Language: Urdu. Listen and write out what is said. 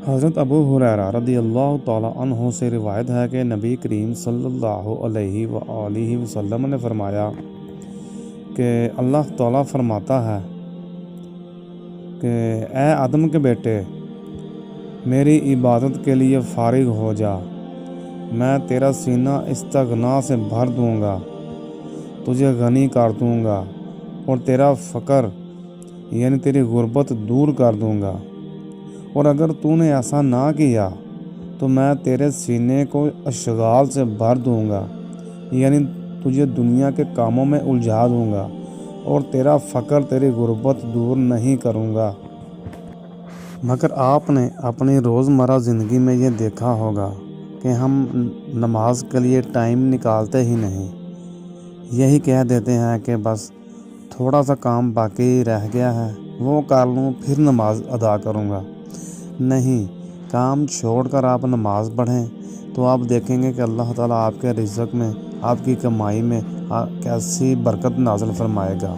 حضرت ابو ہریرہ رضی اللہ تعالیٰ عنہ سے روایت ہے کہ نبی کریم صلی اللہ علیہ وآلہ وسلم نے فرمایا کہ اللہ تعالیٰ فرماتا ہے کہ اے آدم کے بیٹے، میری عبادت کے لیے فارغ ہو جا، میں تیرا سینہ استغنا سے بھر دوں گا، تجھے غنی کر دوں گا اور تیرا فقر یعنی تیری غربت دور کر دوں گا، اور اگر تو نے ایسا نہ کیا تو میں تیرے سینے کو اشغال سے بھر دوں گا، یعنی تجھے دنیا کے کاموں میں الجھا دوں گا اور تیرا فقر تیری غربت دور نہیں کروں گا۔ مگر آپ نے اپنی روزمرہ زندگی میں یہ دیکھا ہوگا کہ ہم نماز کے لیے ٹائم نکالتے ہی نہیں، یہی کہہ دیتے ہیں کہ بس تھوڑا سا کام باقی رہ گیا ہے، وہ کر لوں پھر نماز ادا کروں گا۔ نہیں، کام چھوڑ کر آپ نماز پڑھیں تو آپ دیکھیں گے کہ اللہ تعالیٰ آپ کے رزق میں، آپ کی کمائی میں کیسی برکت نازل فرمائے گا۔